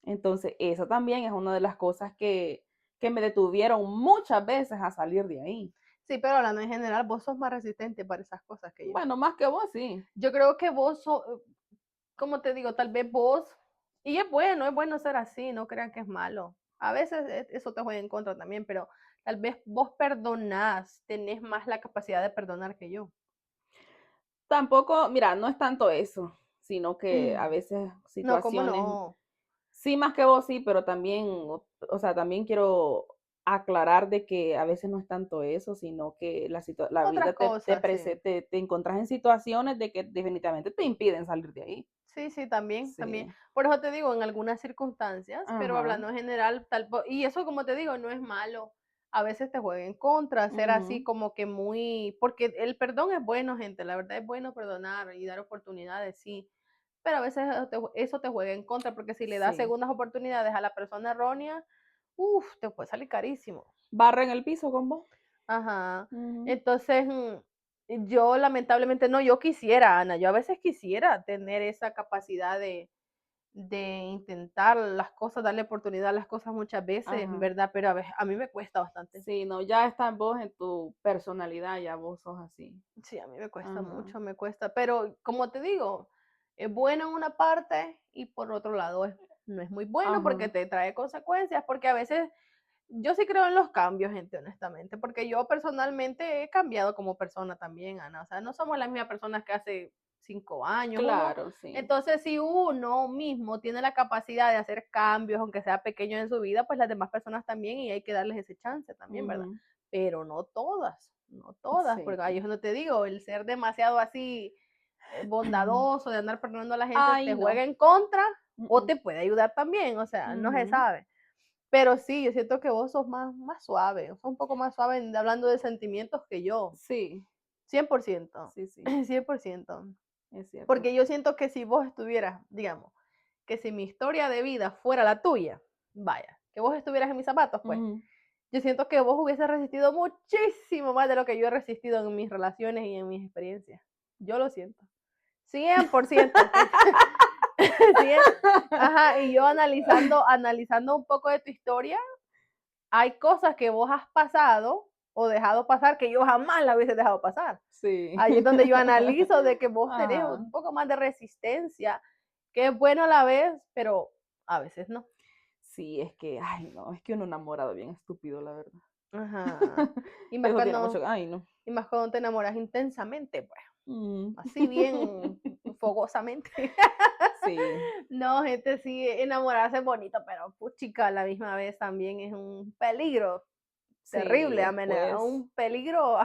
Entonces, eso también es una de las cosas que me detuvieron muchas veces a salir de ahí. Sí, pero hablando en general, vos sos más resistente para esas cosas que yo. Bueno, más que vos, sí. Yo creo que vos, como te digo, tal vez vos, y es bueno ser así, no crean que es malo. A veces eso te juega en contra también, pero tal vez vos perdonás, tenés más la capacidad de perdonar que yo. Tampoco, mira, no es tanto eso, sino que a veces No, ¿cómo situaciones, no? sí, más que vos, sí, pero también, o sea, también quiero aclarar de que a veces no es tanto eso, sino que la Otras vida cosas, sí. te encontrás en situaciones de que definitivamente te impiden salir de ahí. Sí, sí, también, también. Sí. Por eso te digo, en algunas circunstancias, pero Ajá. hablando en general, y eso como te digo, no es malo. A veces te juega en contra, ser así Ujú. como que muy, porque el perdón es bueno, gente, la verdad es bueno perdonar y dar oportunidades, sí, pero a veces eso te juega en contra, porque si le das Sí. segundas oportunidades a la persona errónea, uff, te puede salir carísimo. Barra en el piso con vos. Ajá. Ujú. Entonces, yo lamentablemente no, yo quisiera, Ana, yo a veces quisiera tener esa capacidad de intentar las cosas, darle oportunidad a las cosas muchas veces, Ajá. ¿verdad? Pero a mí me cuesta bastante. Sí, no, ya estás vos en tu personalidad, ya vos sos así. Sí, a mí me cuesta Ajá. mucho, me cuesta. Pero como te digo, es bueno en una parte y por otro lado no es muy bueno porque Ajá. te trae consecuencias, porque a veces yo sí creo en los cambios, gente, honestamente, porque yo personalmente he cambiado como persona también, Ana. O sea, no somos las mismas personas que hace 5 años. Claro, sí. Entonces, si uno mismo tiene la capacidad de hacer cambios, aunque sea pequeño en su vida, pues las demás personas también, y hay que darles ese chance también, ¿verdad? Ujú. Pero no todas, no todas, Sí. porque ahí es donde te digo, el ser demasiado así bondadoso, de andar perdonando a la gente, Ay, te no. juega en contra o Mm, te puede ayudar también, o sea, no se ujú. sabe. Pero sí, yo siento que vos sos más suave, sos un poco más suave hablando de sentimientos que yo. Sí, 100%, sí, sí, 100%. es cierto. Porque yo siento que si vos estuvieras, digamos, que si mi historia de vida fuera la tuya, vaya, que vos estuvieras en mis zapatos, pues, Ujú. yo siento que vos hubieses resistido muchísimo más de lo que yo he resistido en mis relaciones y en mis experiencias. Yo lo siento. 100%. Sí, ajá, y yo analizando un poco de tu historia, hay cosas que vos has pasado o dejado pasar que yo jamás la hubiese dejado pasar. Sí. Ahí es donde yo analizo de que vos tenés Ajá. un poco más de resistencia, que es bueno a la vez, pero a veces no. Sí, es que, ay, no, es que uno enamorado bien estúpido, la verdad. Ajá. Y más Eso tiene mucho, cuando, ay, no. y más cuando te enamoras intensamente, pues, Mm, así bien fogosamente. sí, No, gente, sí, enamorarse es bonito, pero puchica, a la misma vez también es un peligro sí, terrible, después. un peligro,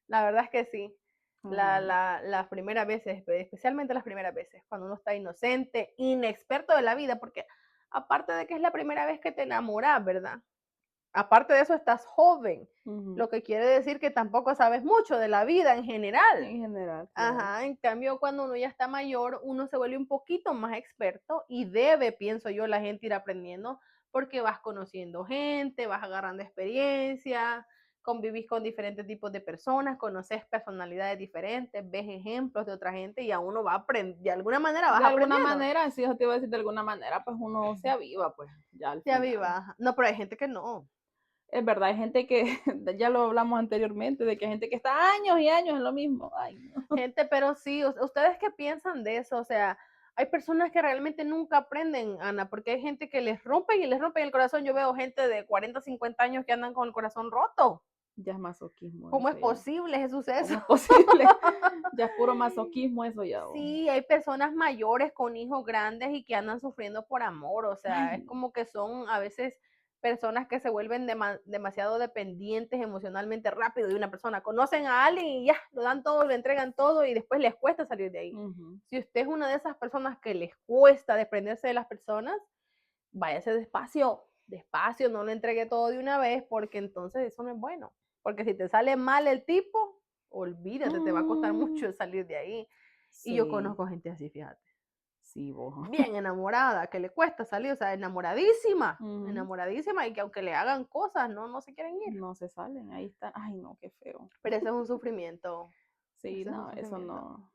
la verdad es que sí. Ajá. Las primeras veces, especialmente las primeras veces, cuando uno está inocente, inexperto de la vida, porque aparte de que es la primera vez que te enamoras, ¿verdad? Aparte de eso, estás joven, Ujú. lo que quiere decir que tampoco sabes mucho de la vida en general. En general, claro. Ajá, en cambio, cuando uno ya está mayor, uno se vuelve un poquito más experto y debe, pienso yo, la gente ir aprendiendo porque vas conociendo gente, vas agarrando experiencia, convivís con diferentes tipos de personas, conoces personalidades diferentes, ves ejemplos de otra gente y a uno va aprendiendo, de alguna manera vas De alguna aprendiendo. manera, sí, eso te iba a decir, de alguna manera, pues uno se aviva, pues, ya al Se final. aviva. No, pero hay gente que no. Es verdad, hay gente que, ya lo hablamos anteriormente, de que hay gente que está años y años en lo mismo. Ay, no. Gente, pero sí, ¿ustedes qué piensan de eso? O sea, hay personas que realmente nunca aprenden, Ana, porque hay gente que les rompen el corazón. Yo veo gente de 40, 50 años que andan con el corazón roto. Ya es masoquismo ¿Cómo es eso ya. posible ese suceso? ¿Cómo es posible? Ya es puro masoquismo eso ya. Oh. Sí, hay personas mayores con hijos grandes y que andan sufriendo por amor. O Ay, sea, es no. como que son a veces personas que se vuelven demasiado dependientes emocionalmente rápido de una persona. Conocen a alguien y ya, lo dan todo, le entregan todo y después les cuesta salir de ahí. Ujú. Si usted es una de esas personas que les cuesta desprenderse de las personas, váyase despacio, despacio, no le entregue todo de una vez porque entonces eso no es bueno. Porque si te sale mal el tipo, olvídate, te va a costar Mm, mucho salir de ahí. Y yo sí, conozco gente así, fíjate, sí, vos. bien enamorada, que le cuesta salir, o sea, enamoradísima, Ujú. enamoradísima y que aunque le hagan cosas, no se quieren ir. No se salen, ahí está. Ay, no, qué feo. Pero eso es un sufrimiento, Sí, eso es un no, eso sufrimiento. no.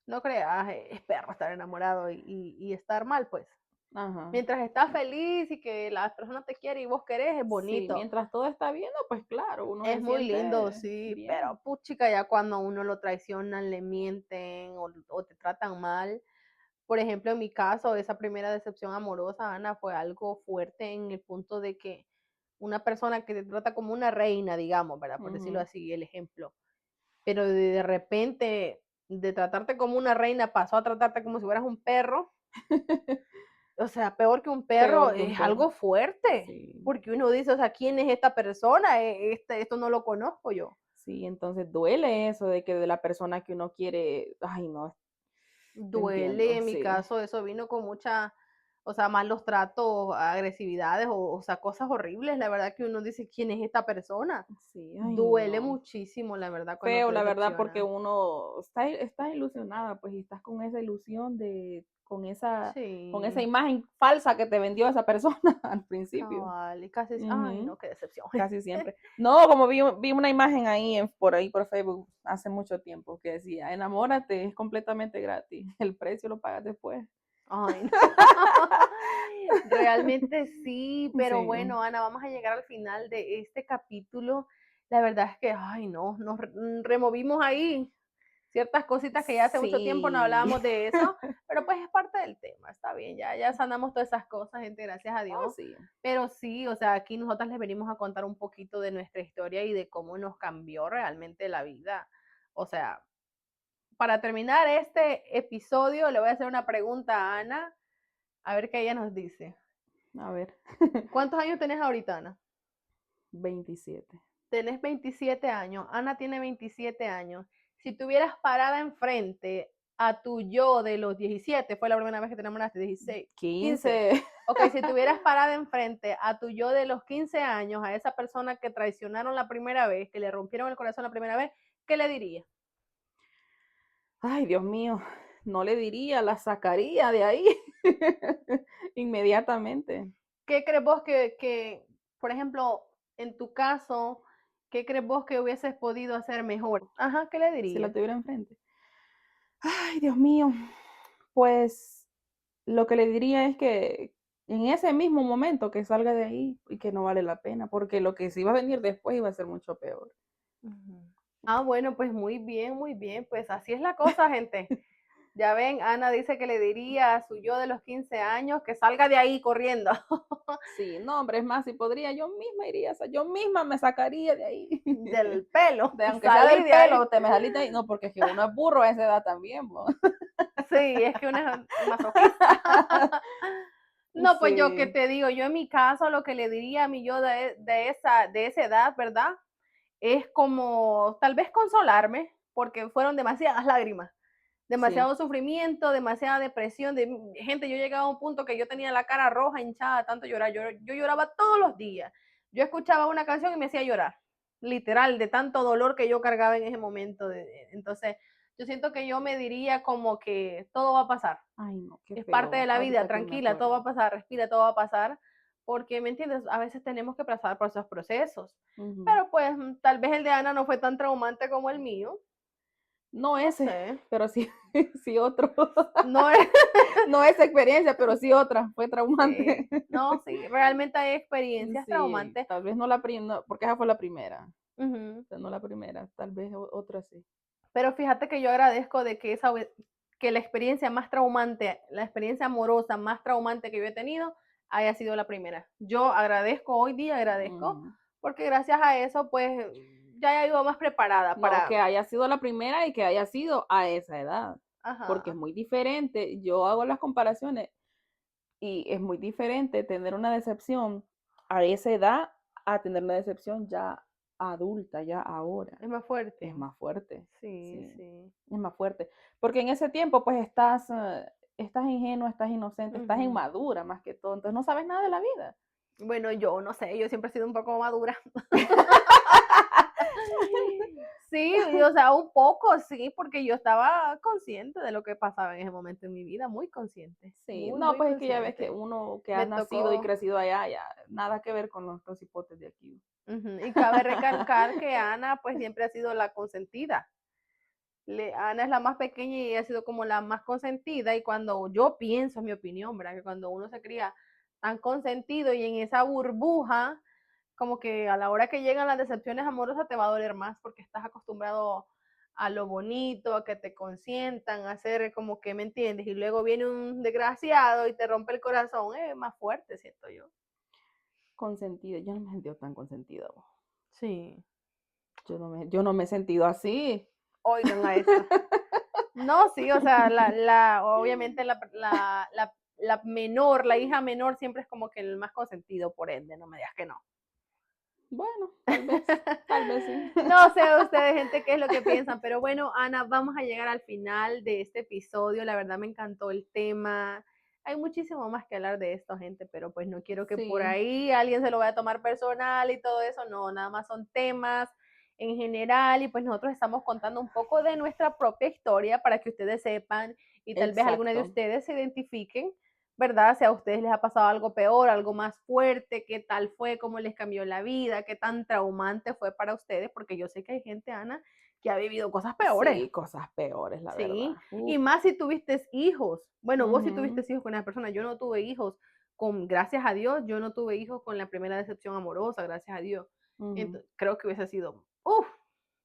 No creas, es perro estar enamorado y estar mal, pues. Ajá. Mientras estás feliz y que la persona te quiere y vos querés, es Sí, bonito. mientras todo está bien, no, pues claro, uno Es se muy lindo, siente sí, bien. pero puchica, ya cuando a uno lo traicionan, le mienten o te tratan mal. Por ejemplo, en mi caso, esa primera decepción amorosa, Ana, fue algo fuerte en el punto de que una persona que te trata como una reina, digamos, ¿verdad? Por decirlo Ujú. así, el ejemplo. Pero de repente, de tratarte como una reina, pasó a tratarte como si fueras un perro. O sea, peor que un perro, Peor que un es perro. algo fuerte. Sí, Porque uno dice, o sea, ¿quién es esta persona? Esto no lo conozco yo. sí, entonces duele eso de que de la persona que uno quiere, ay, no, te Duele, entiendo, en mi sí, caso, eso vino con mucha, o sea, malos tratos, agresividades, o sea, cosas horribles. La verdad que uno dice, ¿quién es esta persona? sí, ay, Duele no. muchísimo, la verdad, cuando Feo, te la verdad, porque decepcionan. uno está, estás ilusionada, pues, y estás con esa ilusión de, con esa Sí, imagen falsa que te vendió esa persona al principio. cabal, y casi, ay, Ujú. no, qué decepción. Casi siempre. No, como vi una imagen ahí por ahí por Facebook hace mucho tiempo que decía, enamórate, es completamente gratis, el precio lo pagas después. Ay, no. Realmente sí, pero Sí, bueno, Ana, vamos a llegar al final de este capítulo. La verdad es que, ay, no, nos removimos ahí ciertas cositas que ya hace mucho tiempo no sí. hablábamos de eso, pero pues es parte del tema, está bien, ya sanamos todas esas cosas, gente, gracias a Oh, Dios. sí. Pero sí, o sea, aquí nosotras les venimos a contar un poquito de nuestra historia y de cómo nos cambió realmente la vida. O sea, para terminar este episodio, le voy a hacer una pregunta a Ana, a ver qué ella nos dice. A ver. ¿Cuántos años tenés ahorita, Ana? 27. Tenés 27 años, Ana tiene 27 años. Si tuvieras parada enfrente a tu yo de los 17, fue la primera vez que te enamoraste, 16, 15. 15. Ok, si tuvieras parada enfrente a tu yo de los 15 años, a esa persona que traicionaron la primera vez, que le rompieron el corazón la primera vez, ¿qué le dirías? Ay, Dios mío, no le diría, la sacaría de ahí inmediatamente. ¿Qué crees vos por ejemplo, en tu caso, qué crees vos que hubieses podido hacer mejor? Ajá, ¿qué le Si la dirías? tuviera enfrente. Ay, Dios mío, pues lo que le diría es que en ese mismo momento que salga de ahí y que no vale la pena, porque lo que sí va a venir después iba a ser mucho peor. Ah, bueno, pues muy bien, pues así es la cosa, gente. Ya ven, Ana dice que le diría a su yo de los 15 años que salga de ahí corriendo. Sí, no, hombre, es más, si podría, yo misma iría, o sea, yo misma me sacaría de ahí. Del pelo, De, aunque sea salir del de ahí. pelo, te me saliste ahí. No, porque es que uno es burro a esa edad también, ¿no? Sí, es que una es masoquista. No, pues yo qué Sí, te digo, yo en mi caso lo que le diría a mi yo de esa edad, ¿verdad? Es como tal vez consolarme, porque fueron demasiadas lágrimas, sí. demasiado sufrimiento, demasiada depresión. Gente, yo llegaba a un punto que yo tenía la cara roja, hinchada, tanto llorar. Yo lloraba todos los días. Yo escuchaba una canción y me hacía llorar, literal, de tanto dolor que yo cargaba en ese momento. Entonces, yo siento que yo me diría como que todo va a pasar. Ay, no, qué Es parte de feo. la vida, Ahorita que me tranquila, todo va a acuerdo. pasar, respira, todo va a pasar, porque, ¿me entiendes? A veces tenemos que pasar por esos procesos. Ujú. Pero pues tal vez el de Ana no fue tan traumante como el mío, No no ese, sé. pero sí, sí otro. No es, No esa experiencia, pero sí otra. Fue traumante. sí, no, sí, realmente hay experiencias Sí, traumantes. tal vez no la primera, porque esa fue la primera. Ujú. O sea, no la primera, tal vez otra sí. Pero fíjate que yo agradezco de que que la experiencia más traumante, la experiencia amorosa más traumante que yo he tenido haya sido la primera. Yo agradezco, hoy día agradezco, Ujú. porque gracias a eso, pues ya he ido más preparada No, que para, haya sido la primera y que haya sido a esa edad, porque es ajá, muy diferente. Yo hago las comparaciones y es muy diferente tener una decepción a esa edad a tener una decepción ya adulta, ya ahora. es más Es fuerte. más fuerte, Sí, sí, sí. es más fuerte. Porque en ese tiempo pues estás ingenua, estás inocente, estás Ujú. inmadura más que todo, entonces no sabes nada de la vida. Bueno, yo no sé, yo siempre he sido un poco madura. Sí, o sea, un poco, sí, porque yo estaba consciente de lo que pasaba en ese momento en mi vida, muy consciente, Sí, muy, no, muy pues es que ya ves que consciente. uno que ha Me nacido y tocó, crecido allá, ya nada que ver con los hipotes de aquí. y cabe recalcar que Ana pues siempre ha sido la consentida. Ana es la más pequeña y ha sido como la más consentida y cuando yo pienso, en mi opinión, ¿verdad? Que cuando uno se cría tan consentido y en esa burbuja, como que a la hora que llegan las decepciones amorosas te va a doler más porque estás acostumbrado a lo bonito, a que te consientan, a hacer como que me entiendes, y luego viene un desgraciado y te rompe el corazón, es más fuerte, siento yo. Consentida, yo no me he sentido tan consentida. Sí. Yo no me he sentido así. Oigan a esta. No, sí, o sea, obviamente la menor, la hija menor siempre es como que el más consentido, por ende, no me digas que no. Bueno, tal vez sí. No sé ustedes, gente, qué es lo que piensan, pero bueno, Ana, vamos a llegar al final de este episodio. La verdad me encantó el tema. Hay muchísimo más que hablar de esto, gente, pero pues no quiero que por Sí, ahí alguien se lo vaya a tomar personal y todo eso. No, nada más son temas en general y pues nosotros estamos contando un poco de nuestra propia historia para que ustedes sepan y tal vez alguna de exacto. ustedes se identifiquen, ¿verdad? Si a ustedes les ha pasado algo peor, algo más fuerte, qué tal fue, cómo les cambió la vida, qué tan traumante fue para ustedes, porque yo sé que hay gente, Ana, que ha vivido cosas peores, Sí, cosas peores, la verdad. ¿sí? Y Uf. más si tuviste hijos. Bueno, vos sí tuviste Ujú, hijos con esa persona, yo no tuve hijos gracias a Dios, yo no tuve hijos con la primera decepción amorosa, gracias a Dios. ujú. Entonces, creo que hubiese sido,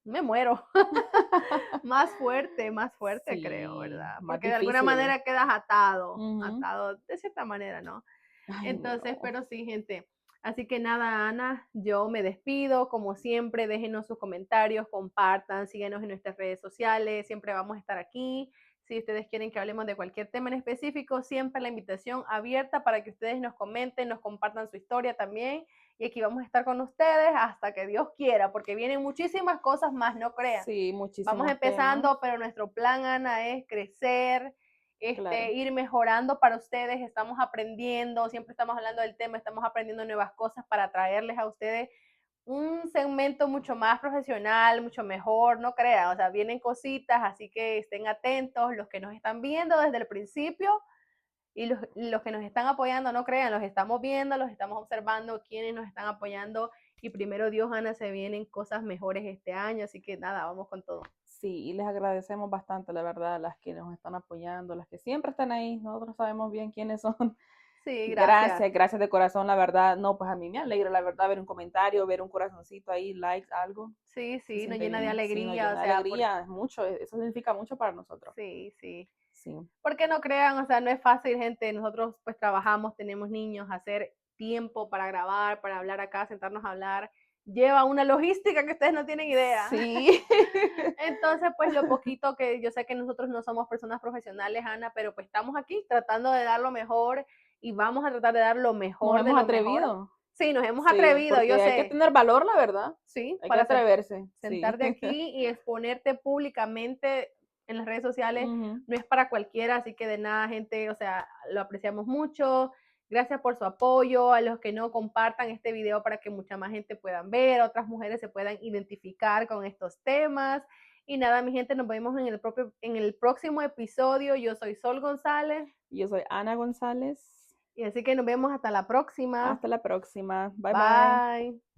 me muero. Más fuerte creo, Sí, ¿verdad? más Porque de alguna difícil. manera quedas atado, Ujú. atado de cierta manera, ¿no? Ay, Entonces, no. pero sí, gente. Así que nada, Ana, yo me despido. Como siempre, déjenos sus comentarios, compartan, síguenos en nuestras redes sociales. Siempre vamos a estar aquí. Si ustedes quieren que hablemos de cualquier tema en específico, siempre la invitación abierta para que ustedes nos comenten, nos compartan su historia también. Y aquí vamos a estar con ustedes hasta que Dios quiera, porque vienen muchísimas cosas más, no crean. Sí, Vamos muchísimos temas. empezando, pero nuestro plan, Ana, es crecer, Claro. ir mejorando para ustedes. Estamos aprendiendo, siempre estamos hablando del tema, estamos aprendiendo nuevas cosas para traerles a ustedes un segmento mucho más profesional, mucho mejor, no crean, o sea, vienen cositas, así que estén atentos, los que nos están viendo desde el principio y los que nos están apoyando, no crean, los estamos viendo, los estamos observando, quienes nos están apoyando y primero Dios, Ana, se vienen cosas mejores este año, así que nada, vamos con todo. Sí, y les agradecemos bastante, la verdad, las que nos están apoyando, las que siempre están ahí. Nosotros sabemos bien quiénes son. Sí, gracias. Gracias, gracias de corazón, la verdad. No, pues a mí me alegra, la verdad, ver un comentario, ver un corazoncito ahí, likes, algo. Sí, Se sí, nos siente llena de bien. Sí, nos alegría, o llena de sea, alegría, es mucho, eso significa mucho para nosotros. sí, sí. Sí. Porque no crean, o sea, no es fácil, gente. Nosotros pues trabajamos, tenemos niños, hacer tiempo para grabar, para hablar acá, sentarnos a hablar, lleva una logística que ustedes no tienen idea. Sí. Entonces, pues lo poquito que yo sé que nosotros no somos personas profesionales, Ana, pero pues estamos aquí tratando de dar lo mejor y vamos a tratar de dar lo Nos mejor de hemos lo mejor. atrevido. Sí, nos hemos Sí, atrevido, yo porque hay que sé. tener valor, la verdad. Sí, Hay que para atreverse, sí. sentarte aquí y exponerte públicamente en las redes sociales Ujú. no es para cualquiera, así que de nada, gente, o sea, lo apreciamos mucho. Gracias por su apoyo, a los que no compartan este video para que mucha más gente puedan ver, otras mujeres se puedan identificar con estos temas. Y nada, mi gente, nos vemos en el próximo episodio. Yo soy Sol González Yo soy Ana González. y así que nos vemos hasta la próxima. Hasta la próxima. Bye bye. Bye.